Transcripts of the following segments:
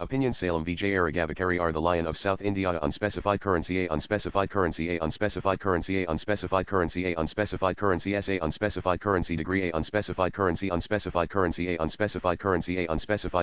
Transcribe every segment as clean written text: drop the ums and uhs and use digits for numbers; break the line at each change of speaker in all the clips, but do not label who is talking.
Opinion Salem Vijayaraghavachariar the Lion of South India unspecified currency A unspecified currency A unspecified currency A unspecified currency A unspecified currency S A unspecified currency degree A unspecified currency A unspecified currency A unspecified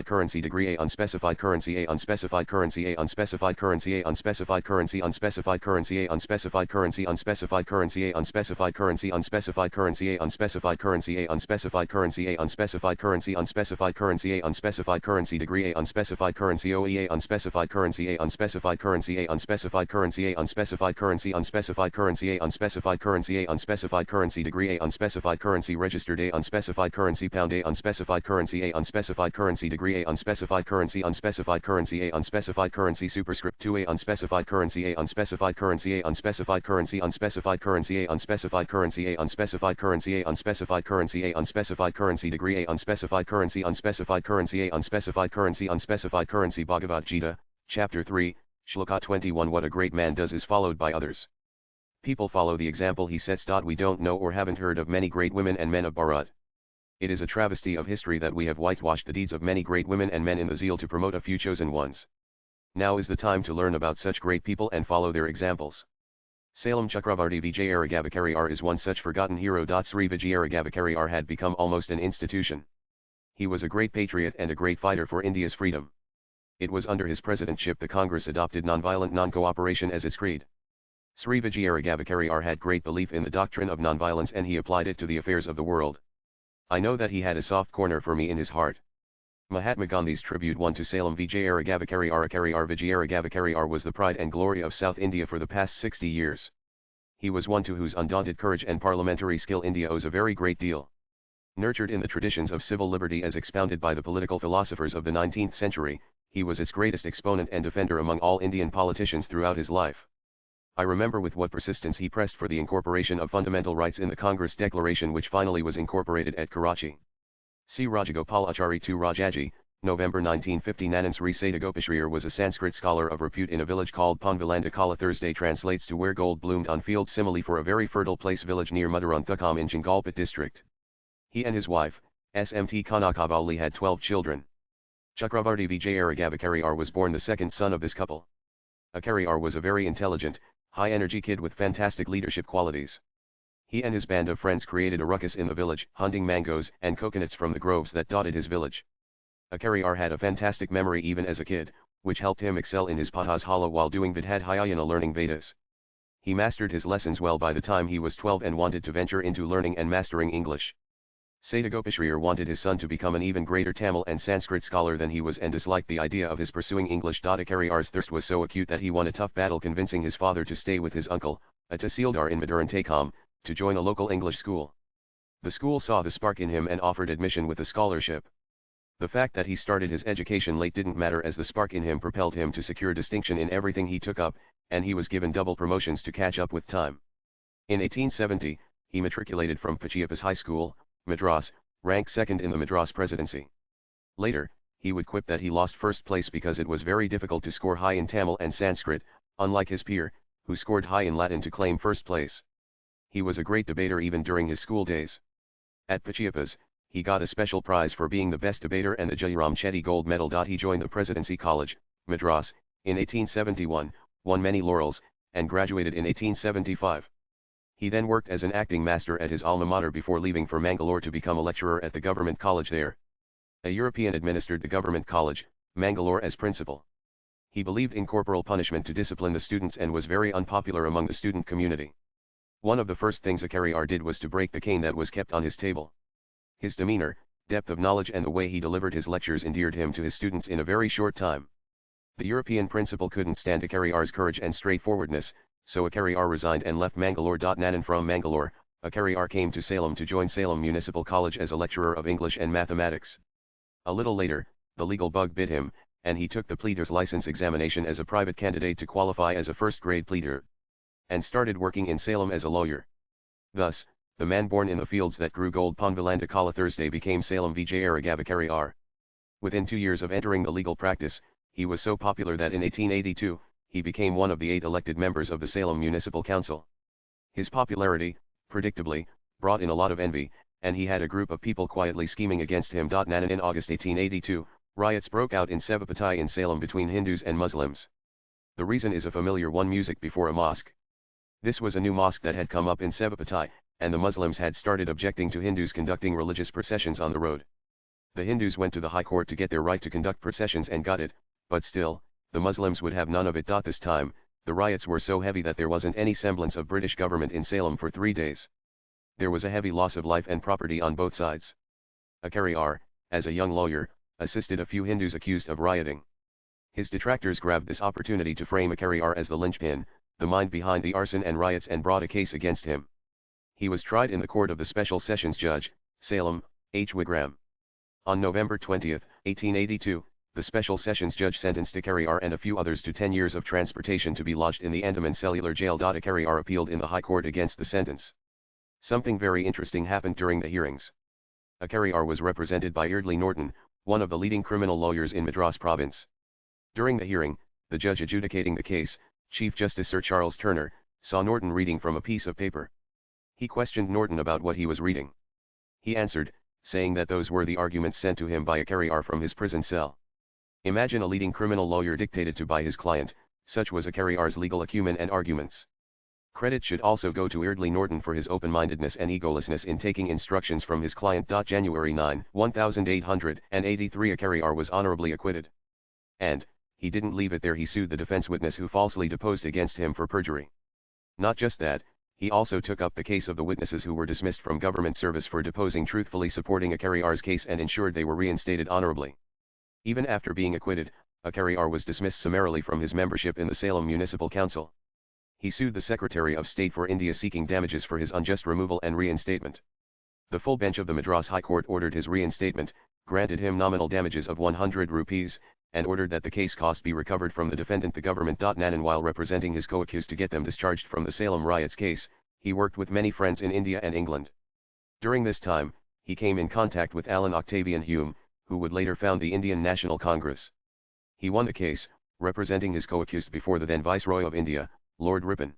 currency degree A unspecified currency A unspecified currency A unspecified currency A unspecified currency unspecified currency A unspecified currency unspecified currency A unspecified currency unspecified currency A unspecified currency A unspecified currency A unspecified currency unspecified currency A unspecified currency degree A unspecified currency OEA unspecified currency A unspecified currency A unspecified currency A unspecified currency unspecified currency A unspecified currency A unspecified currency degree A unspecified currency registered A unspecified currency pound A unspecified currency A unspecified currency degree A unspecified currency A unspecified currency superscript 2 A unspecified currency A unspecified currency A unspecified currency unspecified currency A unspecified currency A unspecified currency A unspecified currency A unspecified currency degree A unspecified currency unspecified currency A unspecified currency unspecified currency Bhagavad Gita, Chapter 3, Shloka 21 What a great man does is followed by others. People follow the example he sets. We don't know or haven't heard of many great women and men of Bharat. It is a travesty of history that we have whitewashed the deeds of many great women and men in the zeal to promote a few chosen ones. Now is the time to learn about such great people and follow their examples. Salem Chakravarti Vijayaraghavachariar is one such forgotten hero. Sri Vijayaraghavachariar had become almost an institution. He was a great patriot and a great fighter for India's freedom. It was under his presidentship the Congress adopted nonviolent non-cooperation as its creed. Sri Vijayaraghavachariar had great belief in the doctrine of nonviolence and he applied it to the affairs of the world. I know that he had a soft corner for me in his heart. Mahatma Gandhi's tribute 1 to Salem Vijayaraghavachariar was the pride and glory of South India for the past 60 years. He was one to whose undaunted courage and parliamentary skill India owes a very great deal. Nurtured in the traditions of civil liberty as expounded by the political philosophers of the 19th century, he was its greatest exponent and defender among all Indian politicians throughout his life. I remember with what persistence he pressed for the incorporation of fundamental rights in the Congress Declaration which finally was incorporated at Karachi. C. Rajagopalachari to Rajaji, November 1950 Nanan Sri Vijayaraghavachariar was a Sanskrit scholar of repute in a village called Ponvalandakala. Thursday translates to where gold bloomed on fields, simile for a very fertile place, village near Maduranthakam in Chengalpat district. He and his wife, Smt Kanakavali, had 12 children. Chakravarti Vijayaraghavachariar was born the second son of this couple. Achariar was a very intelligent, high-energy kid with fantastic leadership qualities. He and his band of friends created a ruckus in the village, hunting mangoes and coconuts from the groves that dotted his village. Achariar had a fantastic memory even as a kid, which helped him excel in his Pathashala while doing Vidhadhyayana, learning Vedas. He mastered his lessons well by the time he was 12 and wanted to venture into learning and mastering English. Vijayaraghavachariar wanted his son to become an even greater Tamil and Sanskrit scholar than he was and disliked the idea of his pursuing English. Achariar's thirst was so acute that he won a tough battle convincing his father to stay with his uncle, a Tahsildar in Maduranthakam, to join a local English school. The school saw the spark in him and offered admission with a scholarship. The fact that he started his education late didn't matter as the spark in him propelled him to secure distinction in everything he took up, and he was given double promotions to catch up with time. In 1870, he matriculated from Pachiappas High School, Madras, ranked second in the Madras presidency. Later, he would quip that he lost first place because it was very difficult to score high in Tamil and Sanskrit, unlike his peer, who scored high in Latin to claim first place. He was a great debater even during his school days. At Pachiappas, he got a special prize for being the best debater and the Jayaram Chetty Gold Medal. He joined the Presidency College, Madras, in 1871, won many laurels, and graduated in 1875. He then worked as an acting master at his alma mater before leaving for Mangalore to become a lecturer at the government college there. A European administered the government college, Mangalore, as principal. He believed in corporal punishment to discipline the students and was very unpopular among the student community. One of the first things Achariar did was to break the cane that was kept on his table. His demeanor, depth of knowledge and the way he delivered his lectures endeared him to his students in a very short time. The European principal couldn't stand Achariar's courage and straightforwardness, so Achariar resigned and left Mangalore. Nanan from Mangalore, Achariar came to Salem to join Salem Municipal College as a lecturer of English and mathematics. A little later, the legal bug bit him, and he took the pleader's license examination as a private candidate to qualify as a first-grade pleader, and started working in Salem as a lawyer. Thus, the man born in the fields that grew gold Ponvalandakala Thursday became Salem Vijayaraghavachariar. Within 2 years of entering the legal practice, he was so popular that in 1882, he became one of the 8 elected members of the Salem Municipal Council. His popularity, predictably, brought in a lot of envy, and he had a group of people quietly scheming against him. Nanan in August 1882, Riots broke out in Sevapatai in Salem between Hindus and Muslims. The reason is a familiar one: music before a mosque. This was a new mosque that had come up in Sevapatai, and the Muslims had started objecting to Hindus conducting religious processions on the road. The Hindus went to the High Court to get their right to conduct processions and got it, but still, the Muslims would have none of it. This time, the riots were so heavy that there wasn't any semblance of British government in Salem for 3 days. There was a heavy loss of life and property on both sides. Achariar, as a young lawyer, assisted a few Hindus accused of rioting. His detractors grabbed this opportunity to frame Achariar as the linchpin, the mind behind the arson and riots, and brought a case against him. He was tried in the court of the Special Sessions Judge, Salem, H. Wigram. On November 20, 1882, the Special Sessions Judge sentenced Achariar and a few others to 10 years of transportation to be lodged in the Andaman Cellular Jail. Achariar appealed in the High Court against the sentence. Something very interesting happened during the hearings. Achariar was represented by Eardley Norton, one of the leading criminal lawyers in Madras province. During the hearing, the judge adjudicating the case, Chief Justice Sir Charles Turner, saw Norton reading from a piece of paper. He questioned Norton about what he was reading. He answered, saying that those were the arguments sent to him by Achariar from his prison cell. Imagine a leading criminal lawyer dictated to by his client. Such was Achariar's legal acumen and arguments. Credit should also go to Eardley Norton for his open-mindedness and egolessness in taking instructions from his client. January 9, 1883, Achariar was honorably acquitted. And, he didn't leave it there. He sued the defense witness who falsely deposed against him for perjury. Not just that, he also took up the case of the witnesses who were dismissed from government service for deposing truthfully, supporting Achariar's case, and ensured they were reinstated honorably. Even after being acquitted, Achariar was dismissed summarily from his membership in the Salem Municipal Council. He sued the Secretary of State for India seeking damages for his unjust removal and reinstatement. The full bench of the Madras High Court ordered his reinstatement, granted him nominal damages of 100 rupees, and ordered that the case cost be recovered from the defendant, the government. Nanan, while representing his co-accused to get them discharged from the Salem riots case, he worked with many friends in India and England. During this time, he came in contact with Alan Octavian Hume, who would later found the Indian National Congress. He won the case, representing his co-accused before the then Viceroy of India, Lord Ripon.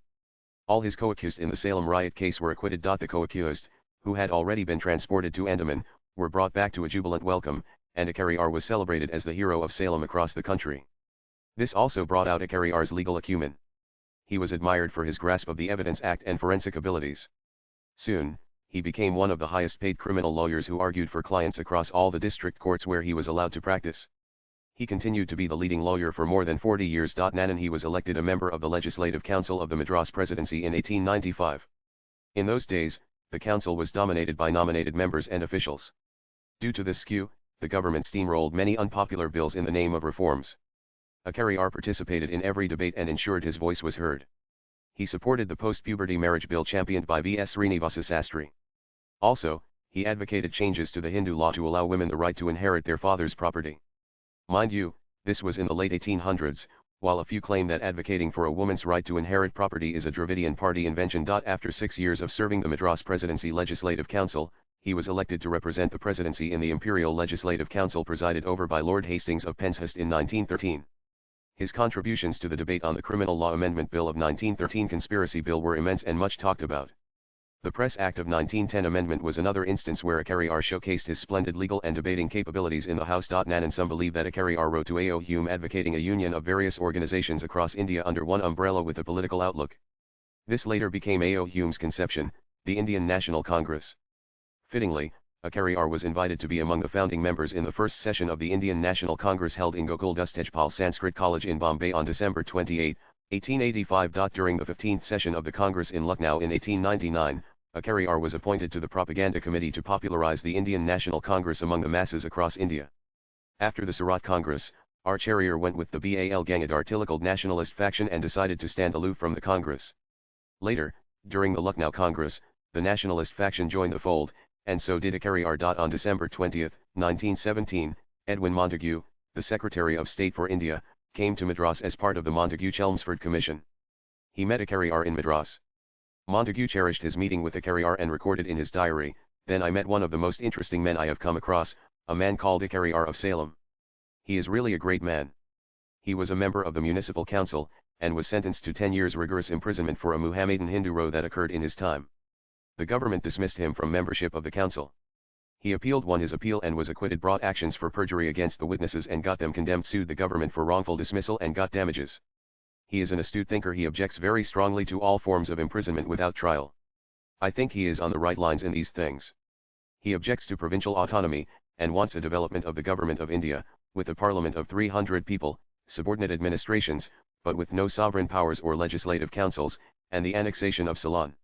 All his co-accused in the Salem riot case were acquitted. The co-accused, who had already been transported to Andaman, were brought back to a jubilant welcome, and Achariar was celebrated as the hero of Salem across the country. This also brought out Achariar's legal acumen. He was admired for his grasp of the Evidence Act and forensic abilities. Soon, he became one of the highest paid criminal lawyers who argued for clients across all the district courts where he was allowed to practice. He continued to be the leading lawyer for more than 40 years. Nanan, he was elected a member of the Legislative Council of the Madras Presidency in 1895. In those days, the council was dominated by nominated members and officials. Due to this skew, the government steamrolled many unpopular bills in the name of reforms. Achariar participated in every debate and ensured his voice was heard. He supported the post-puberty marriage bill championed by V.S. Srinivasa Sastry. Also, he advocated changes to the Hindu law to allow women the right to inherit their father's property. Mind you, this was in the late 1800s, while a few claim that advocating for a woman's right to inherit property is a Dravidian party invention. After 6 years of serving the Madras Presidency Legislative Council, he was elected to represent the presidency in the Imperial Legislative Council presided over by Lord Hastings of Penshurst in 1913. His contributions to the debate on the Criminal Law Amendment Bill of 1913 Conspiracy Bill were immense and much talked about. The Press Act of 1910 amendment was another instance where Achariar showcased his splendid legal and debating capabilities in the House. Nanan, some believe that Achariar wrote to A.O. Hume advocating a union of various organizations across India under one umbrella with a political outlook. This later became A.O. Hume's conception, the Indian National Congress. Fittingly, Achariar was invited to be among the founding members in the first session of the Indian National Congress held in Gokul Das Tejpal Sanskrit College in Bombay on December 28, 1885. During the 15th session of the Congress in Lucknow in 1899, Achariar was appointed to the Propaganda Committee to popularize the Indian National Congress among the masses across India. After the Surat Congress, Achariar went with the Bal Gangadhar Tilak nationalist faction and decided to stand aloof from the Congress. Later, during the Lucknow Congress, the nationalist faction joined the fold, and so did Achariar. On December 20, 1917, Edwin Montagu, the Secretary of State for India, came to Madras as part of the Montagu-Chelmsford Commission. He met Achariar in Madras. Montagu cherished his meeting with Achariar and recorded in his diary, "Then I met one of the most interesting men I have come across, a man called Achariar of Salem. He is really a great man. He was a member of the Municipal Council, and was sentenced to 10 years rigorous imprisonment for a Muhammadan Hindu row that occurred in his time. The government dismissed him from membership of the council. He appealed, won his appeal and was acquitted, brought actions for perjury against the witnesses and got them condemned, sued the government for wrongful dismissal and got damages. He is an astute thinker. He objects very strongly to all forms of imprisonment without trial. I think he is on the right lines in these things. He objects to provincial autonomy, and wants a development of the government of India, with a parliament of 300 people, subordinate administrations, but with no sovereign powers or legislative councils, and the annexation of Ceylon.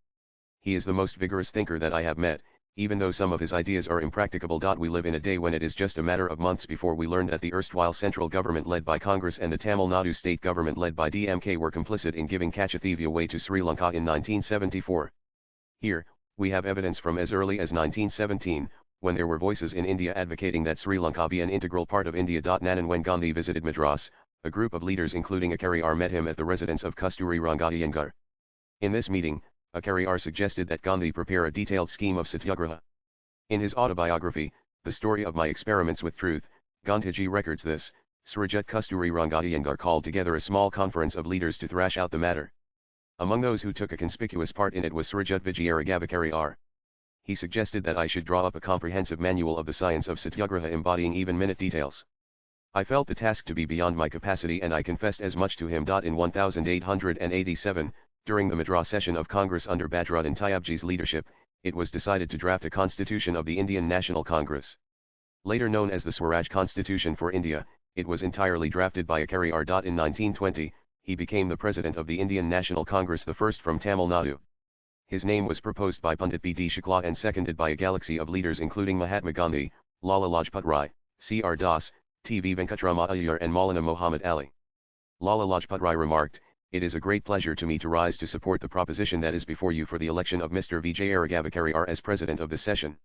He is the most vigorous thinker that I have met, even though some of his ideas are impracticable. We live in a day when it is just a matter of months before we learn that the erstwhile central government led by Congress and the Tamil Nadu state government led by DMK were complicit in giving Kachithivya away to Sri Lanka in 1974. Here, we have evidence from as early as 1917, when there were voices in India advocating that Sri Lanka be an integral part of India. And when Gandhi visited Madras, a group of leaders including Acharya met him at the residence of Kasturi Rangaiyengar. In this meeting, Acharya suggested that Gandhi prepare a detailed scheme of satyagraha. In his autobiography, The Story of My Experiments with Truth, Gandhiji records this. Surajit Kasturi Rangaiyengar called together a small conference of leaders to thrash out the matter. Among those who took a conspicuous part in it was Surajit Vijayaraghavachariar. He suggested that I should draw up a comprehensive manual of the science of satyagraha embodying even minute details. I felt the task to be beyond my capacity and I confessed as much to him. In 1887, during the Madras session of Congress under Badruddin Tyabji's leadership, it was decided to draft a constitution of the Indian National Congress. Later known as the Swaraj Constitution for India, it was entirely drafted by Acharya. In 1920, he became the president of the Indian National Congress, the first from Tamil Nadu. His name was proposed by Pandit B.D. Shukla and seconded by a galaxy of leaders including Mahatma Gandhi, Lala Lajpat Rai, C.R. Das, T.V. Venkatrama Iyer and Maulana Muhammad Ali. Lala Lajpat Rai remarked, "It is a great pleasure to me to rise to support the proposition that is before you for the election of Mr. Vijayaraghavachariar as president of this session.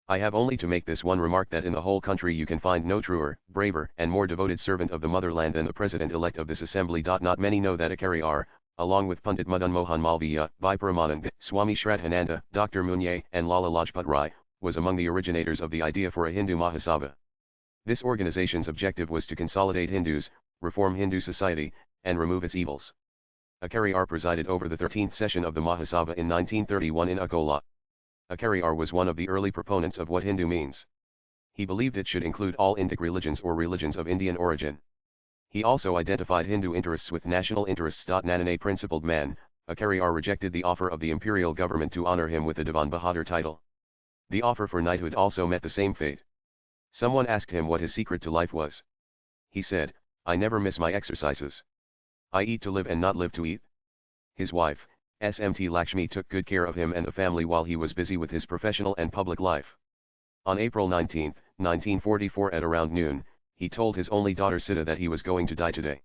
I have only to make this one remark, that in the whole country you can find no truer, braver and more devoted servant of the motherland than the president-elect of this assembly. Not many know that Acharya, along with Pandit Madan Mohan Malviya, Bhai Paramanand, Swami Shraddhananda, Dr. Munye and Lala Lajpat Rai, was among the originators of the idea for a Hindu Mahasabha. This organization's objective was to consolidate Hindus, reform Hindu society, and remove its evils. Acharya presided over the 13th session of the Mahasabha in 1931 in Akola. Acharya was one of the early proponents of what Hindu means. He believed it should include all Indic religions or religions of Indian origin. He also identified Hindu interests with national interests. A principled man, Acharya rejected the offer of the imperial government to honor him with the Divan Bahadur title. The offer for knighthood also met the same fate. Someone asked him what his secret to life was. He said, "I never miss my exercises. I eat to live and not live to eat." His wife, Smt Lakshmi, took good care of him and the family while he was busy with his professional and public life. On April 19, 1944 at around noon, he told his only daughter Sita that he was going to die today.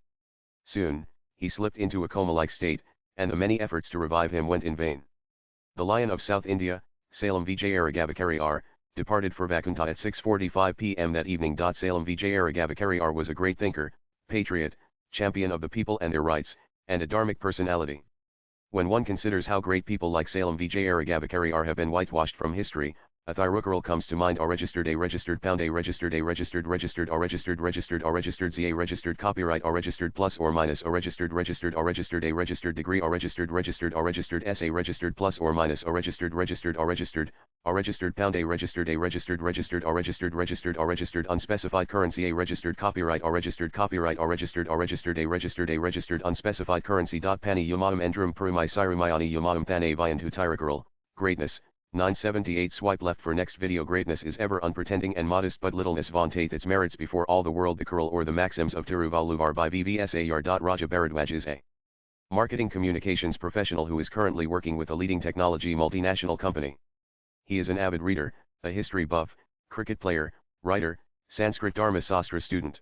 Soon, he slipped into a coma-like state, and the many efforts to revive him went in vain. The Lion of South India, Salem Vijayaraghavachariar, departed for Vaikuntha at 6:45 p.m. that evening. Salem Vijayaraghavachariar was a great thinker, patriot, champion of the people and their rights, and a dharmic personality. When one considers how great people like Salem Vijayaraghavachariar have been whitewashed from history, a Thirukural comes to mind: a registered pound, a registered registered ZA registered copyright, a registered plus or minus, a registered a registered degree, a registered SA registered plus or minus, a registered pound, a registered unspecified currency, a registered copyright, a registered unspecified currency. Pani Yamadam Endrum Perumai Sirumayani Yamadam Thane Vayantu Thirukural, greatness. 978 Swipe left for next video. Greatness is ever unpretending and modest, but littleness vaunteth its merits before all the world. The Kural or the Maxims of Tiruvalluvar by VVSAR. Raja Bharadwaj is a marketing communications professional who is currently working with a leading technology multinational company. He is an avid reader, a history buff, cricket player, writer, Sanskrit Dharma Sastra student.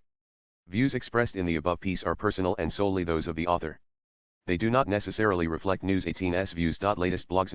Views expressed in the above piece are personal and solely those of the author. They do not necessarily reflect News 18's views. Latest blogs.